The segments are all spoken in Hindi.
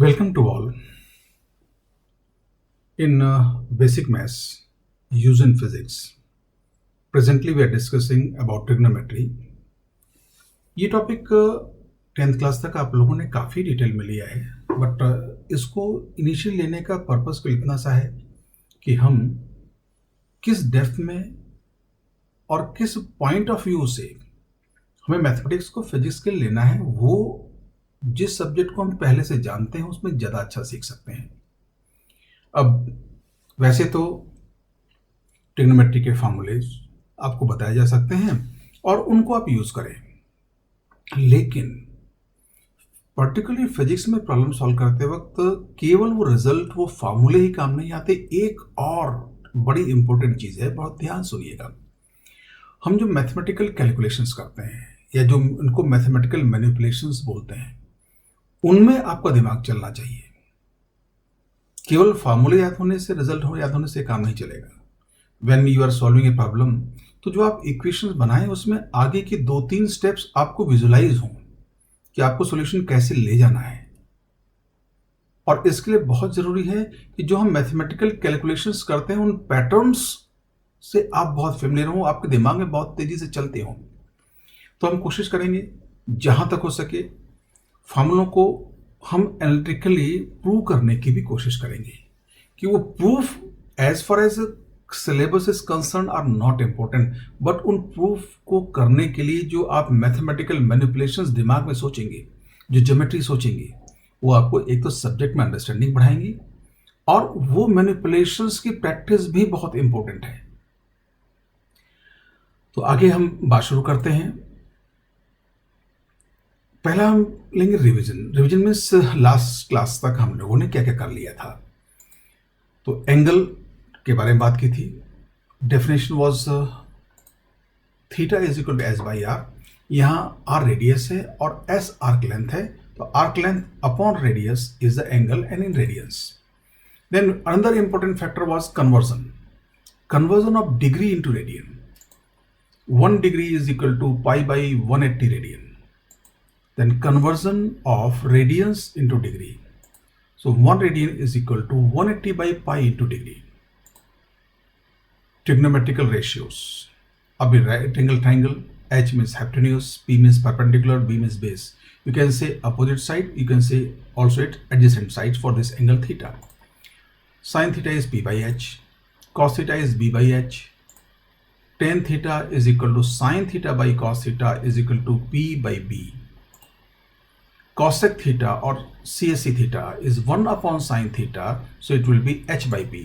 Welcome to all. In basic maths, use in physics. Presently, we are discussing about trigonometry. ये टॉपिक 10th क्लास तक आप लोगों ने काफ़ी डिटेल में लिया है, बट इसको इनिशियल लेने का पर्पस को इतना सा है कि हम किस डेप्थ में और किस पॉइंट ऑफ व्यू से हमें मैथमेटिक्स को फिजिक्स के लिए लेना है, वो जिस सब्जेक्ट को हम पहले से जानते हैं उसमें ज़्यादा अच्छा सीख सकते हैं। अब वैसे तो ट्रिग्नोमेट्री के फार्मूलेज आपको बताए जा सकते हैं और उनको आप यूज़ करें, लेकिन पर्टिकुलरली फिजिक्स में प्रॉब्लम सॉल्व करते वक्त केवल वो रिजल्ट, वो फार्मूले ही काम नहीं आते। एक और बड़ी इंपॉर्टेंट चीज़ है, बहुत ध्यान सुनिएगा। हम जो मैथमेटिकल कैलकुलेशंस करते हैं या जो उनको मैथमेटिकल मैनिपुलेशंस बोलते हैं, उनमें आपका दिमाग चलना चाहिए। केवल फार्मूले याद होने से, रिजल्ट याद होने से काम नहीं चलेगा। When you are solving a problem, तो जो आप इक्वेशंस बनाएं उसमें आगे के 2-3 स्टेप्स आपको विजुलाइज हों कि आपको सॉल्यूशन कैसे ले जाना है। और इसके लिए बहुत ज़रूरी है कि जो हम मैथमेटिकल कैलकुलेशंस करते हैं उन पैटर्न्स से आप बहुत फेमिलियर हों, आपके दिमाग में बहुत तेज़ी से चलते हों। तो हम कोशिश करेंगे जहाँ तक हो सके फार्मूलों को हम एनालिटिकली प्रूव करने की भी कोशिश करेंगे कि वो proof as far as syllabus is concern are not important, but उन प्रूफ को करने के लिए जो आप मैथमेटिकल मैनिपुलेशंस दिमाग में सोचेंगे, जो ज्योमेट्री सोचेंगे, वो आपको एक तो सब्जेक्ट में अंडरस्टैंडिंग बढ़ाएंगी और वो मैनिपुलेशंस की प्रैक्टिस भी बहुत इंपॉर्टेंट है। तो आगे हम बात शुरू करते हैं। पहला हम लेंगे रिवीजन मीन्स लास्ट क्लास तक हम लोगों ने क्या क्या कर लिया था। तो एंगल के बारे में बात की थी। Definition was theta is equal to S by R. यहाँ आर रेडियस है और एस आर्क लेंथ है, तो arc length upon radius is the angle and in radians. Then another important factor was conversion of degree into radian. 1 degree is equal to pi by 180 radian. Then conversion of radians into degree. So 1 radian is equal to 180 by pi into degree. Trigonometrical ratios. Ab right angle triangle, H means hypotenuse, P means perpendicular, B means base. You can say opposite side, you can say also it adjacent sides for this angle theta. Sin theta is P by H, cos theta is B by H, tan theta is equal to sin theta by cos theta is equal to P by B. Cosec theta or CSC theta is 1 upon sin theta, so it will be H by B.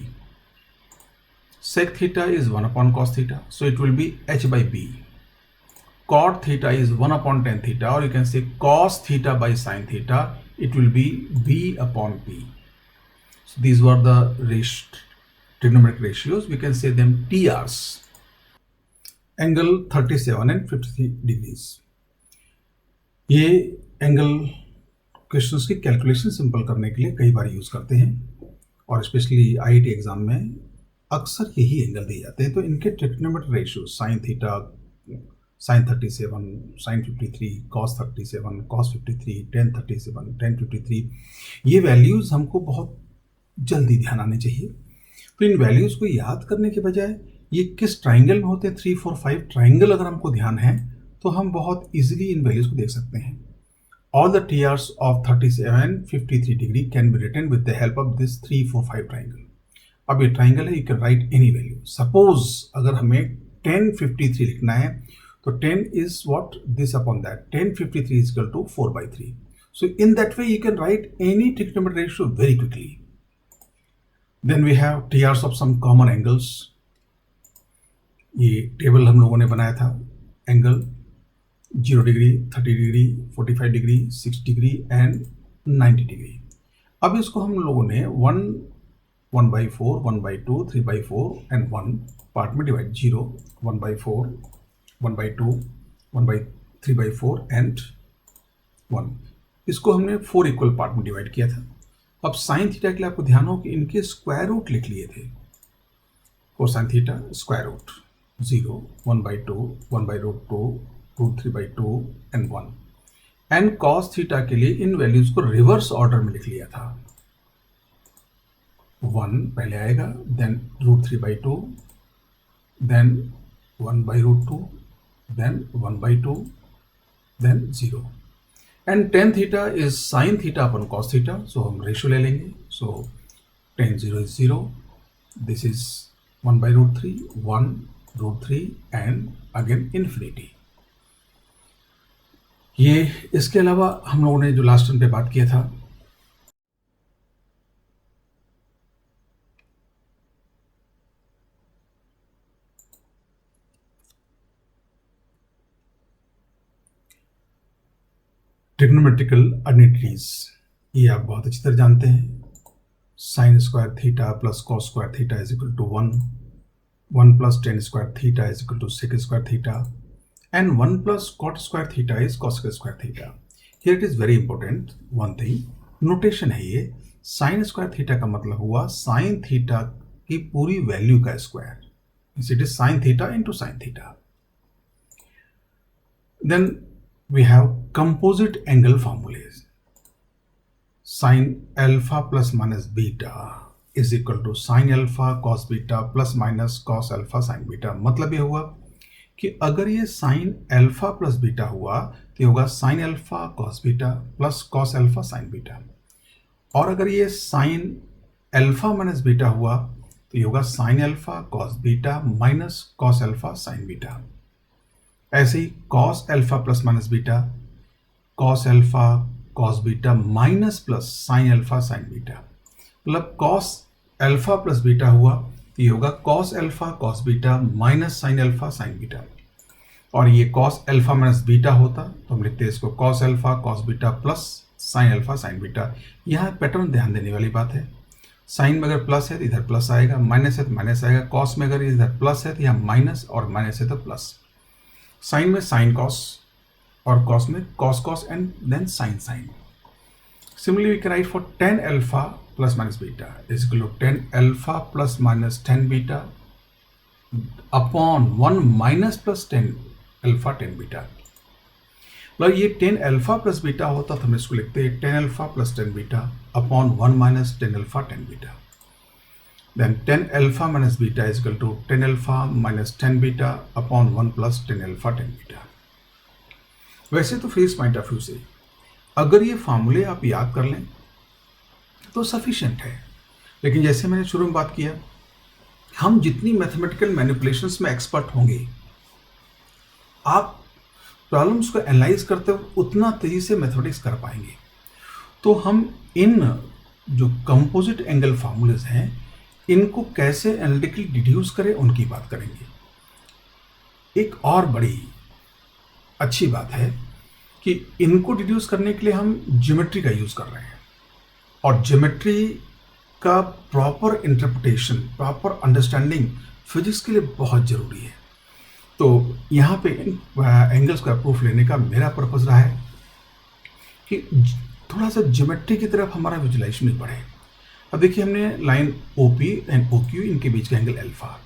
Sec theta is 1 upon cos theta, so it will be H by B. Cot theta is 1 upon tan theta, or you can say cos theta by sin theta, it will be B upon P. So these were the trigonometric ratios. We can say them TRs. Angle 37 and 53 degrees. ये एंगल क्वेश्चंस की कैलकुलेशन सिंपल करने के लिए कई बार यूज़ करते हैं और स्पेशली आईआईटी एग्जाम में अक्सर यही एंगल दिए जाते हैं। तो इनके trigonometric ratio sine theta, sine 37, sine 53, cos 37, cos 53, tan 37, tan 53, ये वैल्यूज़ हमको बहुत जल्दी ध्यान आने चाहिए। तो इन वैल्यूज़ को याद करने के बजाय ये किस ट्राइंगल में होते हैं, 3, 4, 5 ट्राइंगल अगर हमको ध्यान है तो हम बहुत इजीली इन वैल्यूज को देख सकते हैं। All the t ratios of 37, 53 degree can be written with the help of this 3, 4, 5 triangle. अब ये ट्राइंगल है, you can write any value. Suppose अगर हमें 10, 53 लिखना है तो 10 is what, this upon that, 10, 53 is equal to 4/3। So in that way you can write any trigonometric ratio very quickly. Then we have t ratios of some common angles. ये टेबल हम लोगों ने बनाया था। Angle 0 degree, 30 degree, 45 degree, 6 degree and 90 degree. अब इसको हम लोगों ने 1/4, 1/2, 3/4 एंड 1 पार्ट में डिवाइड, 0, 1/4, 1/2, 3/4 एंड 1, इसको हमने 4 इक्वल पार्ट में डिवाइड किया था। अब साइन थीटा के लिए आपको ध्यान हो कि इनके स्क्वायर रूट लिख लिए थे। Cosine theta square root 0, 1/2, 1/√2, √3/2 and 1। And cos theta के लिए इन वैल्यूज को रिवर्स ऑर्डर में लिख लिया था। 1 पहले आएगा, then √3/2, then 1/√2, then 1/2, then 0। And tan theta is sin theta upon cos theta, so हम रेशियो ले लेंगे। So tan 0 is 0, this is 1/√3, 1√3 and again infinity. ये इसके अलावा हम लोगों ने जो लास्ट टर्म पे बात किया था, ट्रिग्नोमेट्रिकल आइडेंटिटीज, ये आप बहुत अच्छी तरह जानते हैं। sin square theta plus cos square theta is equal to 1, 1 plus tan square theta is equal to sec square theta, and 1 plus cot square theta is cosec square theta. Here it is very important one thing, notation है ये, sin square theta का मतलब हुआ sin theta की पूरी वैल्यू का square, it is sin theta into sin theta. Then we have composite angle formulas. Sin alpha plus minus beta is equal to sin alpha cos beta plus minus cos alpha sin beta. मतलब ये हुआ कि अगर ये साइन अल्फा प्लस बीटा हुआ तो ये होगा sine alpha cos beta plus cos alpha sine beta, और अगर ये साइन अल्फा माइनस बीटा हुआ तो ये होगा sine alpha cos beta minus cos alpha sine beta. ऐसे ही cos alpha plus minus beta, cos alpha cos beta minus plus sine alpha sine beta, मतलब कॉस अल्फा प्लस बीटा हुआ तो ये होगा cos alpha cos beta minus sine alpha sine beta, और ये कॉस अल्फा माइनस बीटा होता तो हम लिखते हैं इसको cos alpha cos beta plus sine alpha sine beta. यहाँ पैटर्न ध्यान देने वाली बात है, साइन में अगर प्लस है तो इधर प्लस आएगा, माइनस है तो माइनस आएगा, कॉस में अगर इधर प्लस है तो यहाँ माइनस, और माइनस है तो प्लस। साइन में साइन कॉस, और कॉस में cos cos and then sine sine. Similarly, we can write for tan alpha plus minus beta is equal to tan alpha plus minus tan beta upon 1 minus plus tan alpha tan beta. मतलब ये tan alpha plus beta होता तो हम इसको लिखते हैं tan alpha plus tan beta upon 1 minus tan alpha tan beta. Then tan alpha minus beta is equal to tan alpha minus tan beta upon 1 plus tan alpha tan beta. वैसे तो फेस पॉइंट ऑफ व्यू से अगर ये फार्मूले आप याद कर लें तो सफिशिएंट है, लेकिन जैसे मैंने शुरू में बात किया, हम जितनी मैथमेटिकल मैनिपुलेशंस में एक्सपर्ट होंगे, आप प्रॉब्लम्स को एनालाइज करते हुए उतना तेजी से मैथमेटिक्स कर पाएंगे। तो हम इन जो कंपोजिट एंगल फार्मूलेज हैं इनको कैसे एनालिटिकली डिड्यूस करें उनकी बात करेंगे। एक और बड़ी अच्छी बात है कि इनको डिड्यूस करने के लिए हम ज्योमेट्री का यूज़ कर रहे हैं, और ज्योमेट्री का proper interpretation, proper understanding physics के लिए बहुत ज़रूरी है। तो यहाँ पे इन एंगल्स का प्रूफ लेने का मेरा पर्पज़ रहा है कि थोड़ा सा ज्योमेट्री की तरफ हमारा विजुलाइजेशन भी बढ़े। अब देखिए, हमने लाइन OP एंड OQ, इनके बीच का एंगल अल्फा,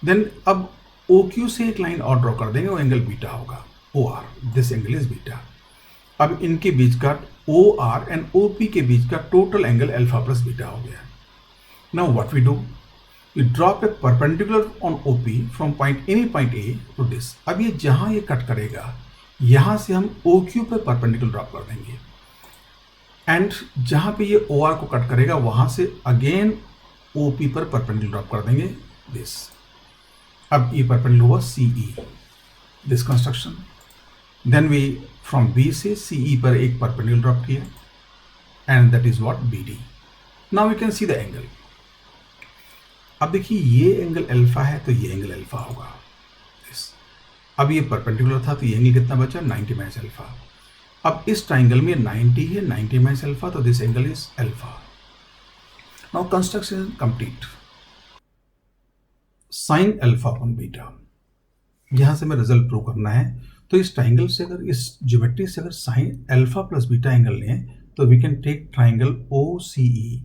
देन अब OQ से एक लाइन और ड्रॉ कर देंगे, वो एंगल बीटा होगा, OR, this angle is beta. अब इनके बीच का OR एंड OP के बीच का total angle alpha plus beta हो गया। Now what we do, we drop a perpendicular on OP from point any point A to this. अब ये जहां ये कट करेगा यहां से हम OQ पे परपेंडिकुलर ड्रॉप कर देंगे, एंड जहां पे ये OR को कट करेगा वहां से अगेन OP पर परपेंडिकुलर ड्रॉप कर देंगे, दिस। अब ये परपेंडिकुलर हुआ CE, this construction. Then we from B से CE पर एक परपेंडिकुलर ड्रॉप किया, and that is what BD। Now we can see the angle. अब देखिए, ये एंगल अल्फा है तो ये एंगल अल्फा होगा, दिस। अब ये परपेंडिकुलर था तो ये एंगल कितना बचा, 90 माइनस अल्फा। अब इस ट्राइंगल में 90 है, 90 माइनस अल्फा, तो this angle is alpha. Now construction complete. Sine alpha upon beta, यहां से मैं रिजल्ट प्रूव करना है। तो इस ट्राइंगल से अगर, इस ज्योमेट्री से अगर sine alpha plus beta angle लें तो we can take triangle OCE।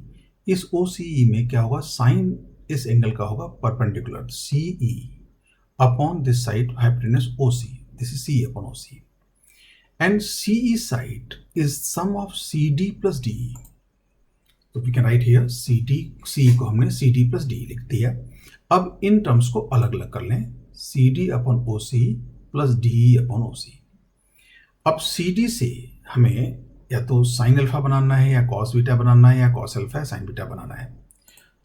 इस OCE में क्या होगा, साइन इस एंगल का होगा perpendicular CE upon this side hypotenuse OC, this is CE upon OC। and CE side is sum of CD plus DE. तो we can write here CD, CE को हमने CD plus DE लिख दिया। अब इन टर्म्स को अलग अलग कर लें, CD upon OC plus DE upon OC। अब CD से हमें या तो साइन अल्फा बनाना है या कॉस बीटा बनाना है या कॉस अल्फा या साइन बीटा बनाना है।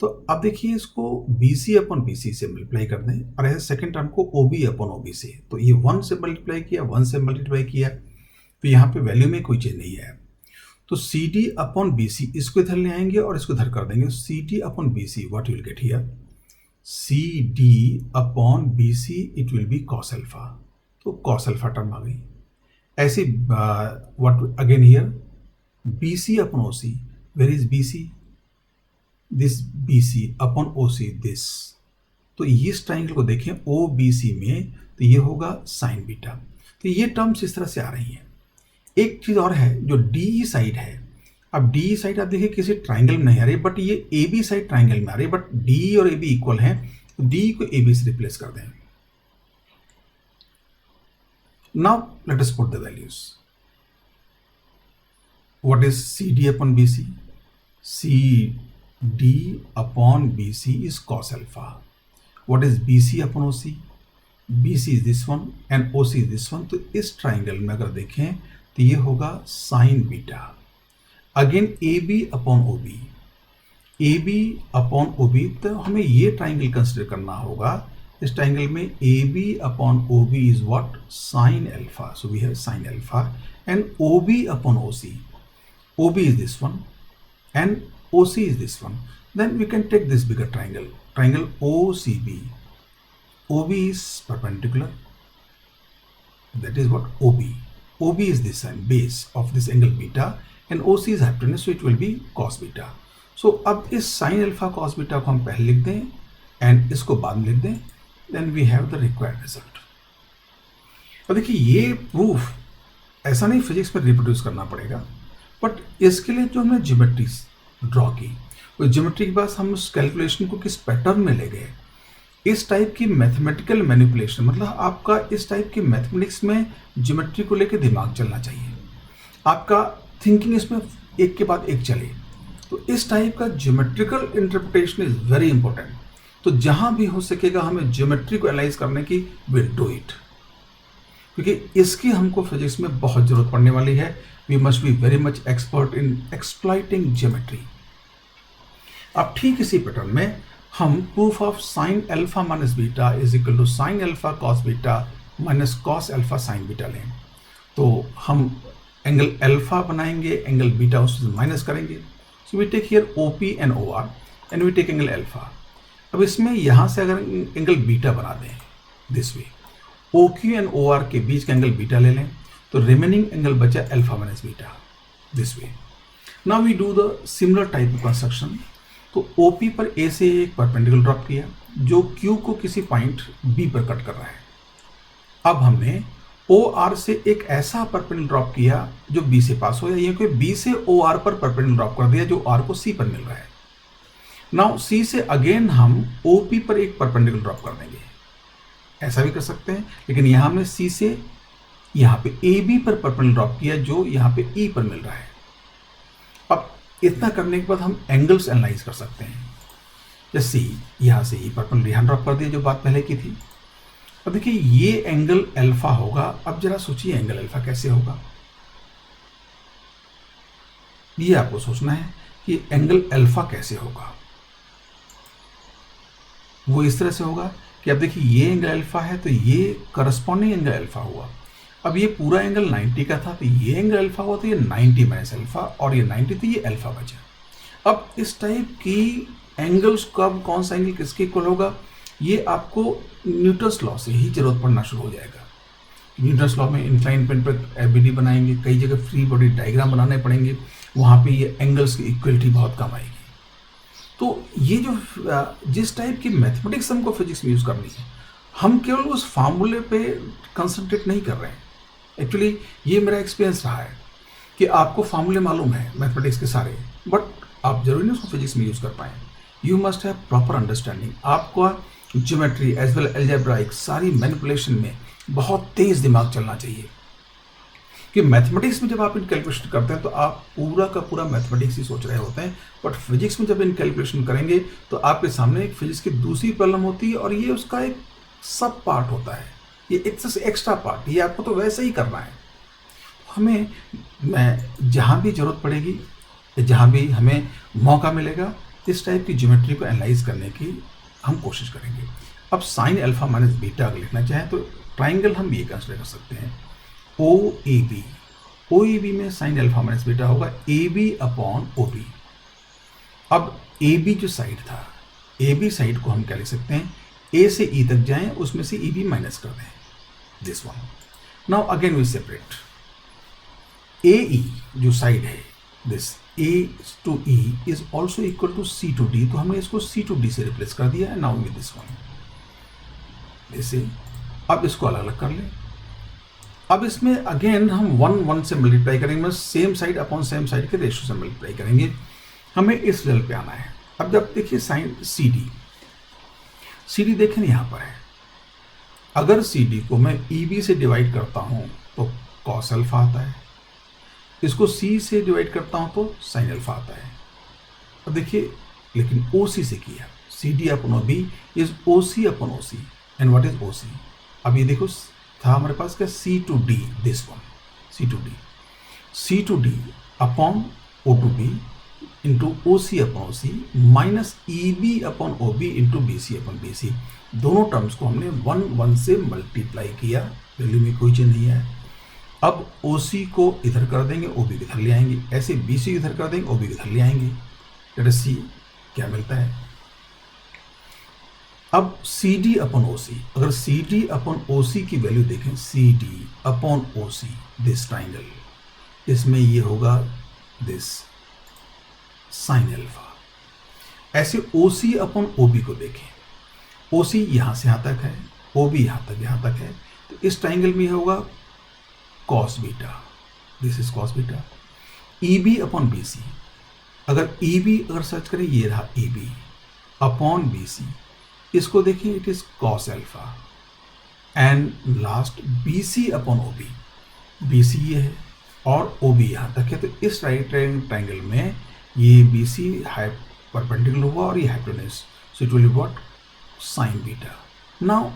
तो अब देखिए इसको BC अपॉन BC से मल्टीप्लाई कर दें और ऐसे सेकेंड टर्म को OB अपॉन OB से। तो ये 1 से मल्टीप्लाई किया, 1 से मल्टीप्लाई किया, तो यहाँ पे वैल्यू में कोई चेंज नहीं है। तो CD अपॉन BC इसको इधर ले आएंगे और इसको इधर कर देंगे। CD upon BC what you will get here, CD upon BC it will be cos alpha. तो कॉस अल्फा टर्म आ गई। ऐसे what again here BC upon OC, where is BC, this BC upon OC this. तो इस ट्राइंगल को देखें OBC में, तो ये होगा साइन बीटा। तो ये टर्म्स इस तरह से आ रही हैं। एक चीज़ और है जो DE साइड है। अब DE साइड आप देखिए किसी ट्राइंगल में नहीं आ रही, बट ये AB साइड ट्राइंगल में आ रही है, बट DE और AB इक्वल हैं, तो DE को AB से रिप्लेस कर दें। Now let us put the values. What is CD upon BC? CD upon BC is cos alpha. What is BC upon OC? BC is this one and OC is this one. तो इस ट्राइंगल में अगर देखें तो ये होगा sign beta. Again AB upon OB, AB upon OB, तो हमें ये ट्राइंगल कंसिडर करना होगा। इस ट्राइंगल में AB upon OB is what, sine alpha. So we have sine alpha and OB upon OC, OB is this one and OC is this one. Then we can take this bigger triangle, triangle OCB. OB is perpendicular, that is what OB. OB is this side, base of this angle beta, and OC is hypotenuse, so it will be cos beta. So अब इस sin alpha cos beta को हम पहले लिख दें and इसको बाद में लिख दें, then we have the required result. अब देखिए ये प्रूफ ऐसा नहीं फिजिक्स में रिप्रोड्यूस करना पड़ेगा, बट इसके लिए जो हमने ज्योमेट्री ड्रॉ की, उस ज्योमेट्री के बाद हम उस कैलकुलेशन को किस पैटर्न में ले गए, इस टाइप की मैथमेटिकल मैनिपुलेशन, मतलब आपका इस टाइप की मैथमेटिक्स में ज्योमेट्री को लेकर दिमाग चलना चाहिए, आपका थिंकिंग इसमें एक के बाद एक चले। तो इस टाइप का geometrical interpretation is very important. तो जहां भी हो सकेगा हमें ज्योमेट्री को एनालाइज करने की, विल डू इट, क्योंकि इसकी हमको फिजिक्स में बहुत जरूरत पड़ने वाली है। We must be very much expert in exploiting geometry. अब ठीक इसी पैटर्न में हम proof of sine alpha minus beta is equal to sine alpha cos beta minus cos alpha sine beta लें। तो हम एंगल अल्फा बनाएंगे, एंगल बीटा उससे माइनस करेंगे। So we take here OP and OR and we take angle alpha. अब इसमें यहाँ से अगर एंगल बीटा बना दें this way, OQ and OR के बीच का एंगल बीटा ले लें, तो रिमेनिंग एंगल बचा alpha minus beta this way. Now we do the similar type of construction. तो OP पर A से एक परपेंडिकुलर ड्रॉप किया जो Q को किसी पॉइंट B पर कट कर रहा है। अब हमने OR से एक ऐसा परपेंडिकुलर ड्रॉप किया जो B से पास हो, या कि B से OR पर परपेंडिकुलर ड्रॉप कर दिया जो R को C पर मिल रहा है। नाउ C से अगेन हम OP पर एक परपेंडिकुलर ड्रॉप कर देंगे, ऐसा भी कर सकते हैं, लेकिन यहाँ हमने C से यहाँ पे AB पर परपेंडिकुलर ड्रॉप किया जो यहाँ पे E पर मिल रहा है। अब इतना करने के बाद हम एंगल्स एनालाइज कर सकते हैं। जैसे यहाँ से E परपेंडिकुलर यहाँ ड्रॉप कर दिया जो बात पहले की थी। अब देखिए ये एंगल अल्फा होगा। अब जरा सोचिए एंगल अल्फा कैसे होगा, ये आपको सोचना है कि एंगल अल्फा कैसे होगा। वो इस तरह से होगा कि अब देखिए ये एंगल अल्फा है तो ये करस्पॉन्डिंग एंगल अल्फा हुआ। अब ये पूरा एंगल 90 का था तो ये एंगल अल्फा हुआ, तो ये 90 माइनस अल्फा, और ये 90 तो ये अल्फा बचा। अब इस टाइप की एंगल्स कब कौन सा एंगल किसके इक्वल होगा, ये आपको न्यूटन्स लॉ से ही जरूरत पड़ना शुरू हो जाएगा। न्यूटन्स लॉ में इंक्लाइन प्लेन पर FBD बनाएंगे, कई जगह फ्री बॉडी डायग्राम बनाने पड़ेंगे, वहाँ पे ये एंगल्स की इक्वलिटी बहुत कम आएगी। तो ये जो जिस टाइप की मैथमेटिक्स हमको फिजिक्स में यूज़ करनी है, हम केवल उस फार्मूले पे कंसंट्रेट नहीं कर रहे हैं। एक्चुअली ये मेरा एक्सपीरियंस रहा है कि आपको फार्मूले मालूम है मैथमेटिक्स के सारे, बट आप जरूरी नहीं उसको फिजिक्स में यूज़ कर पाएँ। You must have proper understanding. आपको ज्योमेट्री एज वेल अलजेब्राइक सारी मैनिपुलेशन में बहुत तेज़ दिमाग चलना चाहिए। कि मैथमेटिक्स में जब आप इन कैलकुलेशन करते हैं तो आप पूरा का पूरा मैथमेटिक्स ही सोच रहे होते हैं, बट फिजिक्स में जब इन कैलकुलेशन करेंगे तो आपके सामने एक फिजिक्स की दूसरी प्रॉब्लम होती है और ये उसका एक सब पार्ट होता है, ये एक्स्ट्रा पार्ट, ये आपको तो वैसे ही करना है। हमें मैं जहाँ भी ज़रूरत पड़ेगी, जहाँ भी हमें मौका मिलेगा, इस टाइप की ज्योमेट्री को एनालाइज करने की हम कोशिश करेंगे। अब साइन अल्फा माइनस बीटा अगर लिखना चाहें तो ट्राइंगल हम ये कंसिडर कर सकते हैं O A B. O A B में साइन अल्फा माइनस बीटा होगा A B upon O B. अब ए बी जो साइड था, ए बी साइड को हम क्या लिख सकते हैं, ए से ई तक जाएं, उसमें से ई बी माइनस कर दें, this one. Now again we separate A E जो साइड है, this A to E is also equal to C to D, तो हमने इसको सी टू डी से रिप्लेस कर दिया है। नाउ विद दिस वन, जैसे अब इसको अलग अलग कर लें। अब इसमें अगेन हम 1 से मल्टीप्लाई करेंगे, मतलब same side upon same side के रेशियो से मल्टीप्लाई करेंगे। हमें इस रिजल्ट पे आना है। अब जब देखिए साइन सी डी देखें यहाँ पर है, अगर सी डी को मैं ई बी से डिवाइड करता हूँ तो कॉस अल्फा आता है, इसको सी से डिवाइड करता हूँ तो साइन अल्फा आता है। अब देखिए लेकिन ओ सी से किया, C D upon O B is O C upon O C, and what is O C. अब ये देखो था हमारे पास क्या, C to D, this one C to D upon O to B into O C upon O C minus E B upon O B into B C upon B C. दोनों टर्म्स को हमने 1 से मल्टीप्लाई किया, वैल्यू में कोई चेंज नहीं है। अब ओ सी को इधर कर देंगे, ओ बी इधर ले आएंगे, ऐसे बी सी इधर कर देंगे, ओ बी इधर ले आएंगे। लेट अस सी क्या मिलता है। अब सी डी अपॉन ओ सी, अगर सी डी अपॉन ओ सी की वैल्यू देखें, C D upon O C, this triangle, इसमें ये होगा दिस साइन अल्फा। ऐसे ओ सी अपॉन ओ बी को देखें, ओ सी यहाँ से यहाँ तक है, ओ बी यहाँ तक है, तो इस ट्राइंगल में होगा cos beta, this is cos beta. E B upon B C, अगर ई बी अगर सर्च करें, ये रहा E B upon B C, इसको देखिए it is cos alpha. And last B C upon O B, B C ये है और ओ बी यहाँ तक है, तो इस राइट ट्राइंगल में ये बी सी परपेंडिकुलर हुआ और ये hypotenuse, so it will be what, sine beta. Now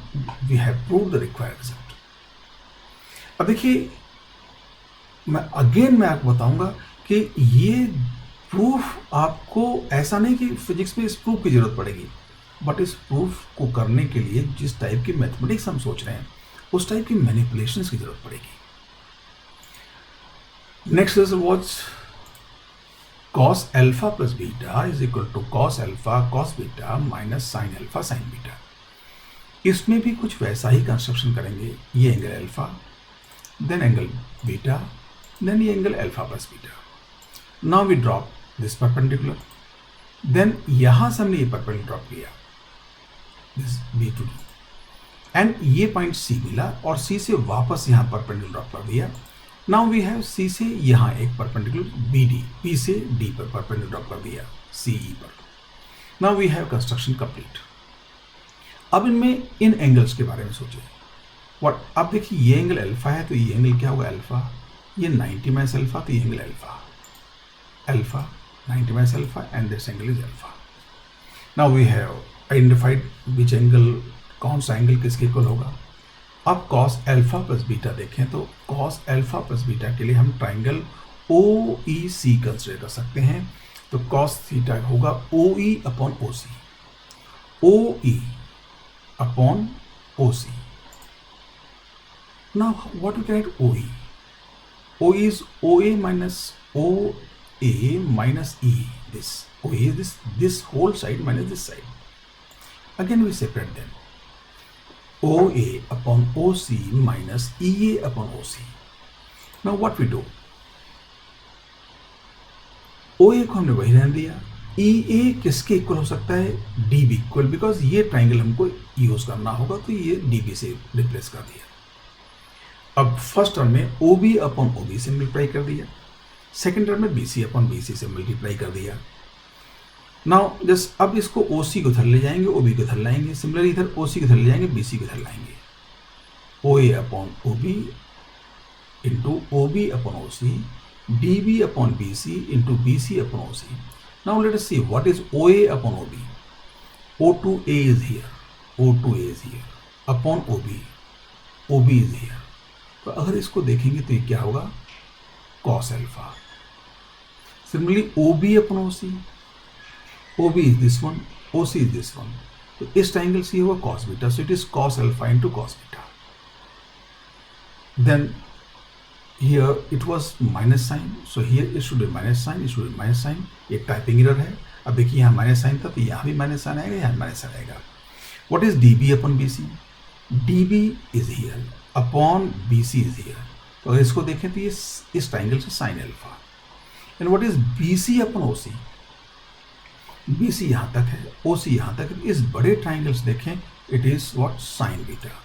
we have proved the required result. अब देखिए मैं आपको बताऊंगा कि ये प्रूफ आपको ऐसा नहीं कि फिजिक्स में इस प्रूफ की जरूरत पड़ेगी, बट इस प्रूफ को करने के लिए जिस टाइप की मैथमेटिक्स हम सोच रहे हैं उस टाइप की मैनिपुलेशंस की जरूरत पड़ेगी। Next is what's cos alpha plus beta is equal to cos alpha cos beta minus sin alpha sin beta. इसमें भी कुछ वैसा ही कंस्ट्रक्शन करेंगे, ये angle alpha, then angle beta, then ये angle alpha plus beta. Now we drop this perpendicular, then यहां से हमने ये परपेंडिकुलर ड्रॉप किया, this B to D, and ये पॉइंट सी मिला और सी से वापस यहां परपेंडिकुलर ड्रॉप कर दिया। नाउ वी हैव सी से यहाँ एक परपेंडिकुलर बी डी, पी से डी पर परपेंडिकुलर ड्रॉप कर दिया सी ई पर। Now we have construction complete. अब इनमें इन एंगल्स के बारे में सोचें। व्हाट, अब देखिए ये एंगल अल्फा है तो ये एंगल क्या होगा, अल्फा। ये 90 माइनस अल्फा, तो ये angle alpha 90 minus alpha and this angle is alpha. Now we have identified which angle, कौन सा एंगल किसके इक्वल होगा। अब cos अल्फा प्लस बीटा देखें तो cos अल्फा प्लस बीटा के लिए हम ट्राइंगल ओ ई सी कंसिडर कर सकते हैं, तो cos थीटा होगा O E upon O C, O E upon O C. Now what we can write, O E, O is O A minus O A minus E, this O A is this whole side minus this side. Again we separate them, OA upon OC minus EA upon OC. Now what we do? OA को हमने वही रहने दिया, EA किसके इक्वल हो सकता है, DB इक्वल, बिकॉज ये ट्राइंगल हमको यूज करना होगा तो ये DB से रिप्लेस कर दिया। अब फर्स्ट टर्म में OB अपॉन OB से मल्टीप्लाई कर दिया, सेकेंड टर्म में BC अपॉन BC से मल्टीप्लाई कर दिया। नाउ जस्ट अब इसको OC को इधर ले जाएंगे, OB को इधर लाएंगे, सिमिलरली इधर OC को इधर ले जाएंगे, BC को इधर लाएंगे। OA upon OB into OB upon OC, DB upon BC into BC upon OC. Now let us see what is OA upon OB. O2A is here, O2A is here upon OB, OB is here. तो अगर इसको देखेंगे तो ये क्या होगा, cos alpha. Similarly OB upon OC, OB is this one, OC is this one. तो इस ट्राइंगल से होगा cos beta, so it is cos alpha into cos beta. Then here it was minus sign, so here it should be minus sign, it should be minus sign. ये टाइपिंग एरर है. अब देखिए यहाँ माइनस साइन था तो यहाँ भी माइनस साइन आएगा, यहाँ माइनस साइन आएगा. What is DB upon BC? DB is here upon BC is here. तो अगर इसको देखें तो ये इस ट्राइंगल से sign alpha. And what is BC upon OC? BC यहाँ तक है, OC यहाँ तक है. इस बड़े ट्राइंगल्स देखें, it is what, sine beta.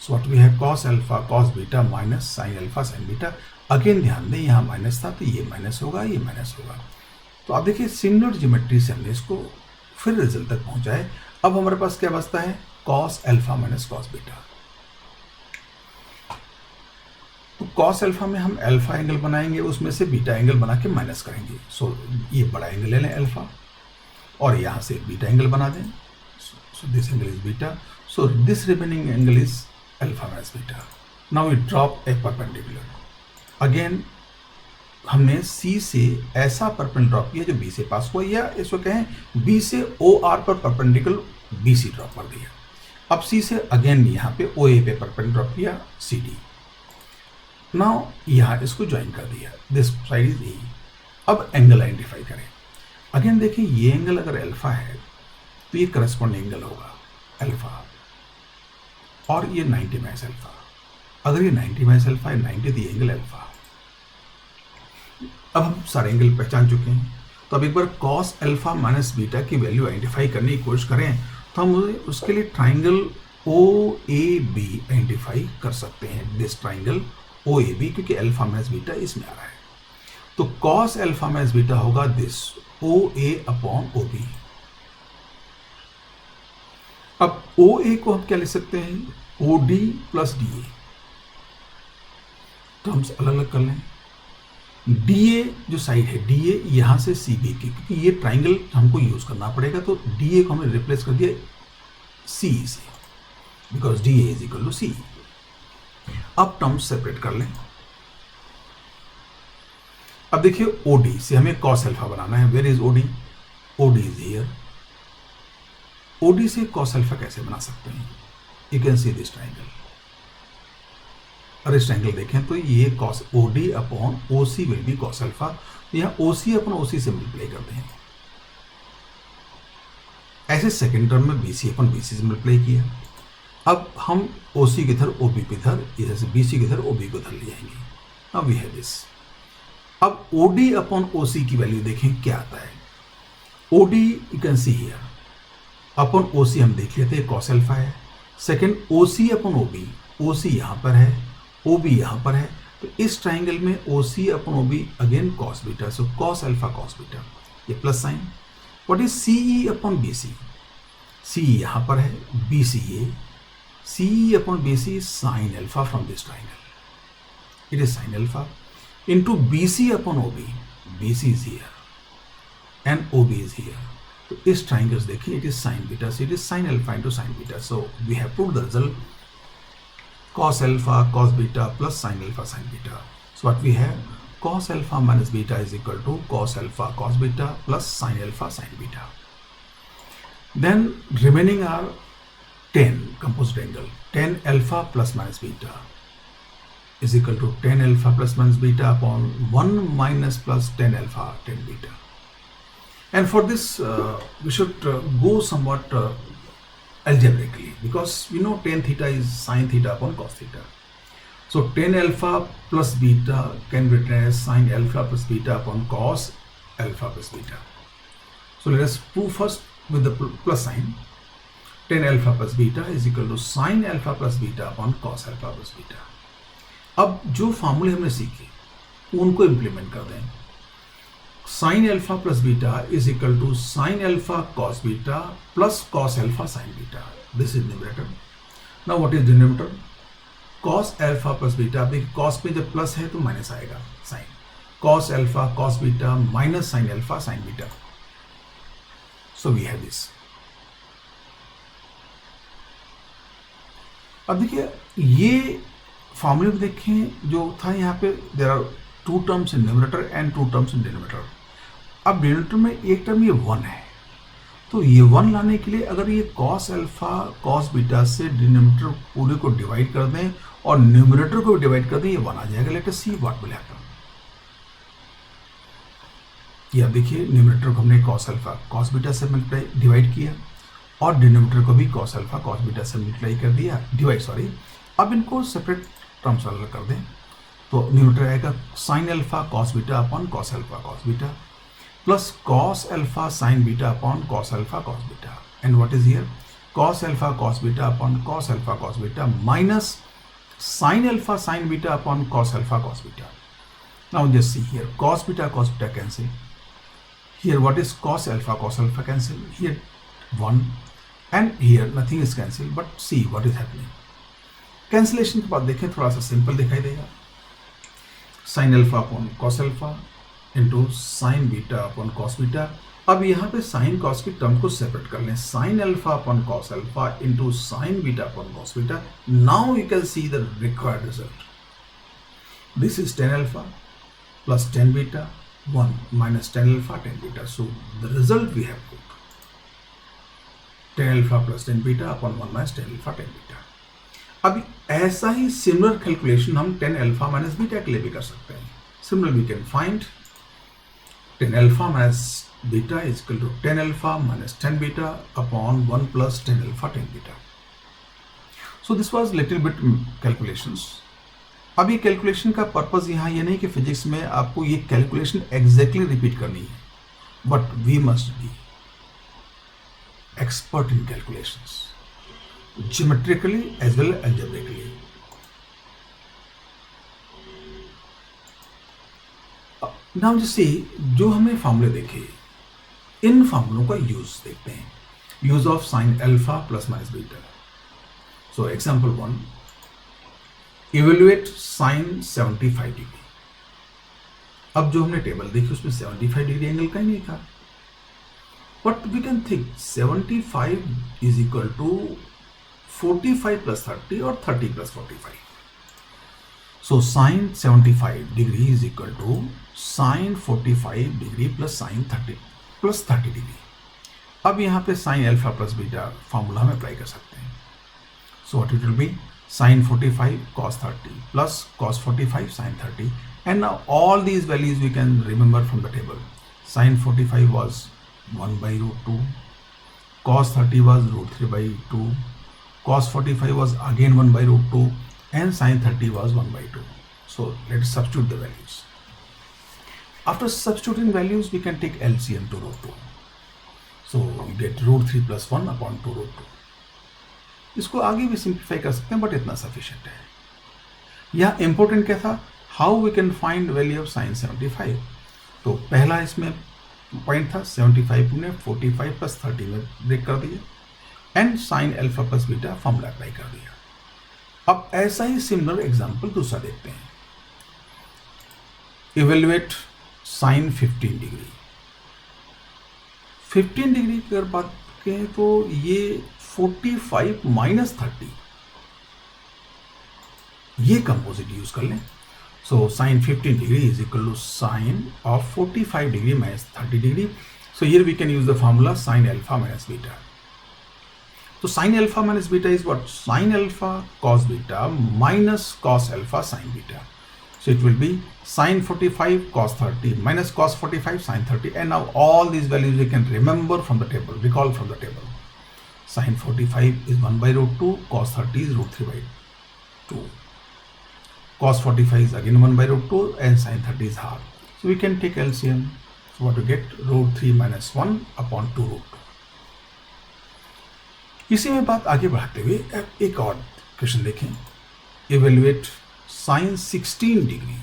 So what we have cos alpha cos beta minus sin alpha sin beta. Again ध्यान दें यहाँ माइनस था तो ये माइनस होगा, ये माइनस होगा. तो आप देखिए सिमिलर ज्योमेट्री से हमने इसको फिर रिजल्ट तक पहुंचाए. अब हमारे पास क्या बचता है, cos alpha minus cos beta. तो cos alpha में हम अल्फा एंगल बनाएंगे, उसमें से बीटा एंगल बना के माइनस करेंगे. सो ये बड़ा एंगल ले लें अल्फा और यहाँ से बीटा एंगल बना दें. So this angle is beta, so this remaining angle is alpha minus beta. Now we drop a perpendicular. Again हमने C से ऐसा परपेंडिकुलर ड्रॉप किया जो B से पास हुआ, या इसको कहें B से OR पर परपेंडिकुलर BC ड्रॉप कर दिया. अब C से अगेन यहाँ पे OA पे परपेंडिकुलर ड्रॉप किया CD. नाउ यहाँ इसको ज्वाइन कर दिया, दिस साइड इज E. अब एंगल आइडेंटिफाई करें. अगेन देखिए ये एंगल अगर अल्फा है तो ये करस्पॉन्डिंग एंगल होगा अल्फा, और ये 90 माइनस अल्फा. अगर ये 90 माइनस अल्फा है, 90 तो ये एंगल अल्फा. अब हम सारे एंगल पहचान चुके हैं. तो अब एक बार cos अल्फा माइनस बीटा की वैल्यू आइडेंटिफाई करने की कोशिश करें तो हम उसके लिए ट्राइंगल OAB आइडेंटिफाई कर सकते हैं. दिस ट्राइंगल OAB, क्योंकि अल्फा माइनस बीटा इसमें आ रहा है. तो cos अल्फा माइनस बीटा होगा दिस OA अपॉन OB. अब OA को हम क्या लिख सकते हैं, OD प्लस DA. तो हम अलग अलग कर लें. DA जो साइड है, DA यहाँ से CB की, क्योंकि ये ट्राइंगल हमको यूज करना पड़ेगा, तो DA को हमने रिप्लेस कर दिया CE से, because DA is equal to CE. अब टर्म्स सेपरेट कर लें. अब देखिए OD से हमें cos अल्फा बनाना है. Where is OD? OD is here. OD से cos अल्फा कैसे बना सकते हैं? You can see this triangle. और इस ट्राइंगल देखें तो ये cos OD upon OC will be cos alpha. यहाँ OC अपॉन OC से मल्टीप्लाई करते हैं. ऐसे सेकेंड टर्म में BC अपॉन BC से मल्टीप्लाई किया. अब हम OC की इधर OB पे इधर, इधर से BC की इधर OB को इधर ले जाएंगे. अब वी हैव दिस. अब OD अपॉन OC की वैल्यू देखें क्या आता है. OD you can see here upon OC हम देख लेते हैं, cos अल्फा है. सेकेंड OC अपॉन OB, OC यहाँ पर है, OB यहाँ पर है. तो इस ट्राइंगल में OC अपॉन OB अगेन cos beta, so cos alpha cos beta, ये plus sine. What is CE अपॉन BC? CE यहाँ पर है, BC ये. CE अपॉन BC sine alpha from this triangle, it is sine alpha into BC अपॉन OB. BC is here and OB is here. तो इस ट्राइंगल्स देखिए, it is sine beta, so it is sine alpha into sine beta. So we have proved the result, cos alpha cos beta plus sine alpha sine beta. So what we have, cos alpha minus beta is equal to cos alpha cos beta plus sine alpha sine beta. Then remaining are 10 composite angle. 10 alpha plus minus beta is equal to 10 alpha plus minus beta upon 1 minus plus 10 alpha 10 beta. And for this we should go somewhat algebraically, because we know tan theta is sin theta upon cos theta. So tan alpha plus beta can be written as sin alpha plus beta upon cos alpha plus beta. So let us prove first with the plus sign. tan alpha plus beta is equal to sin alpha plus beta upon cos alpha plus beta. अब जो फार्मूले हमने सीखे उनको इम्प्लीमेंट कर दें. sin alpha plus beta is equal to sin alpha cos beta plus cos alpha sin beta. This is numerator. Now what is denominator? Cos alpha plus beta, अब देखिए कॉस में जब प्लस है तो माइनस आएगा sine, cos alpha cos beta minus sine alpha sine beta, so we have this. अब देखिए ये फॉर्मूले में देखें जो था यहाँ पे there are two terms in numerator and two terms in denominator. अब डिनोमिनेटर में एक टर्म ये 1 है, तो ये 1 लाने के लिए अगर ये कॉस अल्फा कॉस बीटा से डिनोमिनेटर पूरे को डिवाइड कर दें और न्यूमरेटर को भी डिवाइड कर दें, ये 1 आ जाएगा। Let us see what will happen. ये अब देखिए न्यूमरेटर को हमने कॉस अल्फा कॉस बीटा से मल्टीप्लाई डिवाइड किया और डिनोमिनेटर को भी कॉस अल्फा कॉस बीटा से मल्टीप्लाई कर दिया, डिवाइड सॉरी। अब इनको सेपरेट टर्म्स अलग कर दें तो न्यूमरेटर आएगा sign alpha cos beta upon cos alpha cos beta plus cos alpha sine beta upon cos alpha cos beta, and what is here cos alpha cos beta upon cos alpha cos beta minus sine alpha sine beta upon cos alpha cos beta. Now just see here cos beta cancel. Here what is cos alpha cancel. Here 1 and here nothing is cancelled, but see what is happening. Cancellation के बाद देखें थोड़ा सा सिंपल दिखाई देगा, sine alpha upon cos alpha into sine beta upon cos beta. अब यहाँ पे साइन कॉस की टर्म को सेपरेट कर लें, sine alpha upon cos alpha into sine beta upon cos beta. Now you can see the required result. This is tan alpha plus tan beta 1 minus 10 alpha 10 beta. So the result we have put 10 alpha plus 10 beta upon 1 minus 10 alpha 10 beta. अब ऐसा ही सिमिलर कैलकुलेशन हम 10 अल्फा माइनस बीटा के लिए भी कर सकते हैं। Similar we can find 10 alpha minus beta is equal to 10 alpha minus 10 beta upon 1 plus 10 alpha 10 beta. So this was little bit calculations. अब ये कैलकुलेशन का पर्पस यहाँ ये नहीं कि फिजिक्स में आपको ये कैलकुलेशन एग्जैक्टली रिपीट करनी है, but we must be expert in calculations geometrically as well algebraically. Now जैसे जो हमने फॉर्मूले देखे, इन फॉर्मूलों का यूज देखते हैं। Use of sine alpha plus minus beta. So example 1, evaluate sine 75 degree. अब जो हमने टेबल देखी उसमें 75 डिग्री एंगल का ही नहीं था, but we can think 75 is equal to 45 plus 30 और 30 plus 45। So sine 75 degree is equal to sine 45 degree plus sine 30 plus 30 degree. अब यहाँ पे sine alpha plus beta formula हम अप्लाई कर सकते हैं। So what it will be sin 45 cos 30 plus cos 45 sin 30, and now all these values we can remember from the table. Sin 45 was 1 by root 2, cos 30 was root 3 by 2, cos 45 was again 1 by root 2, and sin 30 was 1 by 2. So let's substitute the values. After substituting values we can take LCM to root 2. So you get root 3 plus 1 upon 2 root 2. इसको आगे भी सिंप्लीफाई कर सकते हैं, बट इतना सफिशिएंट है। यहाँ इंपॉर्टेंट क्या था, how we can find value of sine 75। तो पहला इसमें पॉइंट था 75 ने 45 प्लस 30 में ब्रेक कर दिया and sign alpha plus beta formula apply कर दिया। अब ऐसा ही सिमिलर एग्जांपल दूसरा देखते हैं। Evaluate sign 15 degree. 15 डिग्री की अगर बात करें तो ये 45 माइनस 30, ये कंपोजिट यूज कर लें। So sine 15 degree is equal to sine of 45 degree minus 30 degree. So here we can use the formula sine alpha minus beta. तो sine alpha minus beta is what, sine alpha cos beta minus cos alpha sine beta. So it will be sin 45 cos 30 minus cos 45 sin 30, and now all these values we can remember from the table, recall from the table. Sin 45 is 1 by root 2, cos 30 is root 3 by 2. Cos 45 is again 1 by root 2 and sin 30 is half. So we can take LCM. So what to get, root 3 minus 1 upon 2 root 2. इसी में बात आगे बढ़ाते हुए एक और क्वेश्चन देखें। Evaluate sine 16 degree.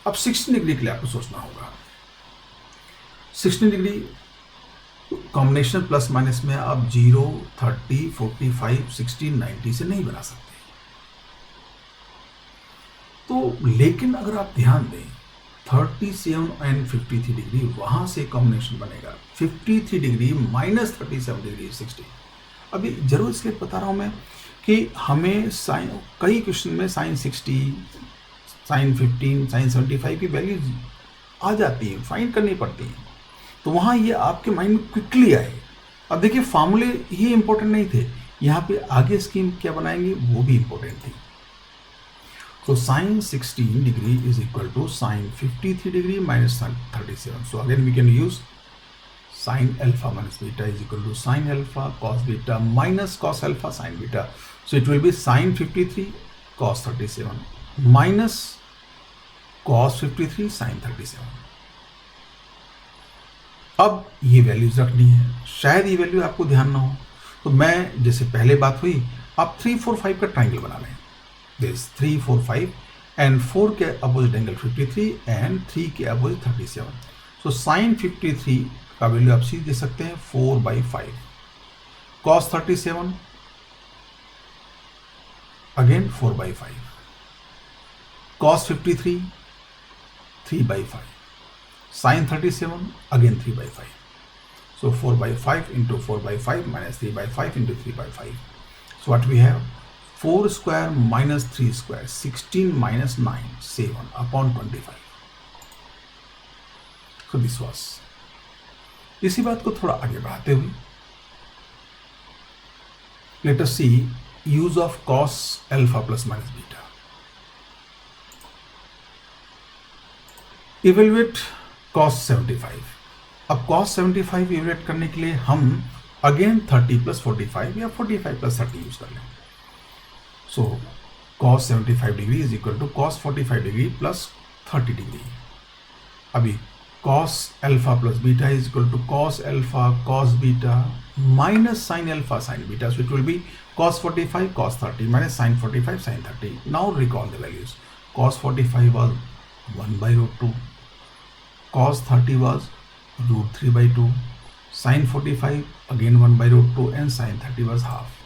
अब 16 डिग्री के लिए आपको सोचना होगा। 16 डिग्री कॉम्बिनेशन प्लस माइनस में आप 0, 30, 45, 16, 90 से नहीं बना सकते। तो लेकिन अगर आप ध्यान दें 37 एंड 53 डिग्री वहां से कॉम्बिनेशन बनेगा 53 डिग्री माइनस 37 डिग्री 60। अभी जरूर इसलिए बता रहा हूं मैं कि हमें साइन कई क्वेश्चन में साइन 60 साइन 15 साइन 75 की वैल्यूज आ जाती है, फाइंड करनी पड़ती है, तो वहाँ ये आपके माइंड में क्विकली आए। अब देखिए फार्मूले ही इंपॉर्टेंट नहीं थे, यहाँ पे आगे स्कीम क्या बनाएंगे वो भी इंपॉर्टेंट थी। So sin 16 degree is equal to sin 53 degree minus 37. So again we can use sin alpha minus beta is equal to sin alpha cos beta minus cos alpha sin beta. So it will be sin 53 cos 37 minus cos 53 sin 37. अब ये वैल्यूज रखनी है, शायद ये वैल्यू आपको ध्यान ना हो, तो मैं जैसे पहले बात हुई आप 3 4 5 का ट्राइंगल बना लें। दिस 3 4 5 एंड 4 के अपोजिट एंगल 53 एंड 3 के अपोजिट 37। सो साइन 53 का वैल्यू आप सीधे दे सकते हैं 4/5, cos 37 again 4/5, cos 53 3/5, sin 37 again 3/5. So 4/5 into 4/5 minus 3/5 into 3/5. So what we have 4 square minus 3 square 16 minus 9 7 upon 25. So this was, इसी बात को थोड़ा आगे बढ़ाते हुए let us see use of cos alpha plus minus beta. Evaluate cos 75। अब cos 75 इवेल्युएट करने के लिए हम अगेन 30 प्लस 45 या 45 प्लस 30 यूज कर लें। So cos 75 degree is equal to cos 45 degree plus 30 degree. अभी cos alpha plus beta is equal to cos alpha cos beta minus sin alpha sin beta. So it will be cos 45 cos 30 minus sin 45 sin 30. Now recall the values. Cos 45 was 1/√2. Cos 30 was √3/2, sin 45 again 1/√2 and sin 30 was half.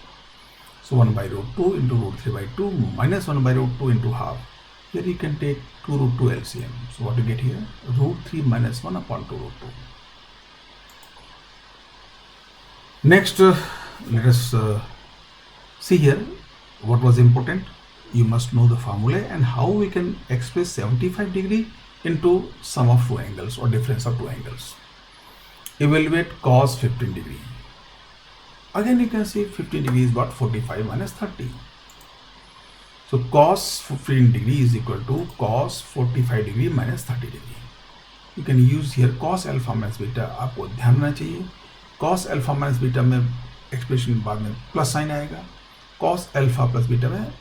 So 1/√2 into √3/2 minus 1/√2 into half. Here you can take 2√2 LCM. So what you get here? √3 minus 1 upon 2√2. Next, let us see here what was important. You must know the formula and how we can express 75 degree into sum of two angles or difference of two angles. Evaluate cos 15 degree. Again you can see 15 degree is what 45 minus 30. So cos 15 degree is equal to cos 45 degree minus 30 degree. You can use here cos alpha minus beta. आपको ध्यान रखना चाहिए cos alpha minus beta में एक्सप्रेशन बाद में प्लस साइन आएगा, cos alpha plus beta में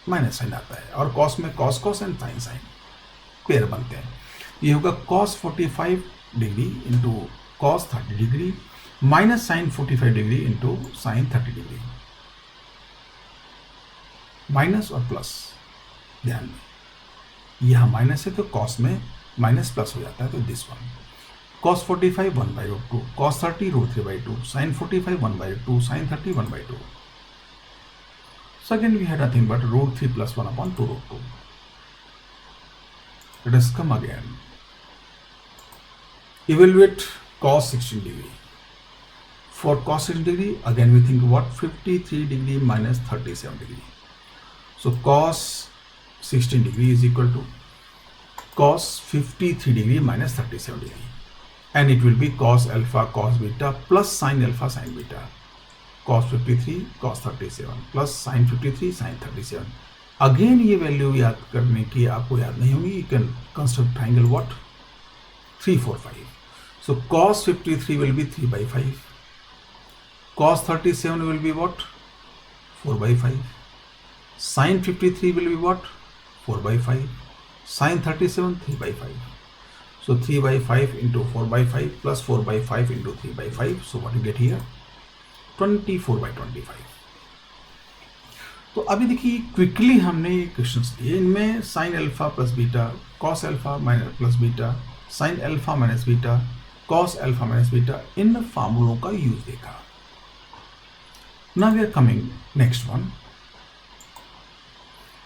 माइनस साइन आता है, और cos में cos cos and sin sin pair बनते हैं। ये होगा cos 45 degree into cos 30 degree minus sin 45 degree into sin 30 degree, minus और प्लस ध्यान में, यहाँ माइनस है तो cos में माइनस प्लस हो जाता है, तो this one cos 45 1/√2, cos 30 √3/2, sin 45 1/2, sin 30 1/2. So again we had nothing but √3 plus 1 upon 2√2. Let us come again. Evaluate cos 16 degree. For cos 16 degree, again we think what 53 degree minus 37 degree. So cos 16 degree is equal to cos 53 degree minus 37 degree. And it will be cos alpha cos beta plus sin alpha sin beta. Cos 53 cos 37 plus sin 53 sin 37. Again ये वैल्यू याद करने की आपको याद नहीं होगी, you can construct triangle what 3 4 5. So cos 53 will be 3/5, cos 37 will be what 4/5, sin 53 will be what 4/5, sin 37 3/5. So 3/5 into 4/5 plus 4/5 into 3/5. So what you get here 24/25. तो अभी देखिए क्विकली हमने ये क्वेश्चंस लिए, इनमें sine alpha plus beta, cos alpha minus plus beta, sine alpha minus beta, cos alpha minus beta, इन फार्मूलों का यूज देखा। Now we are coming next one,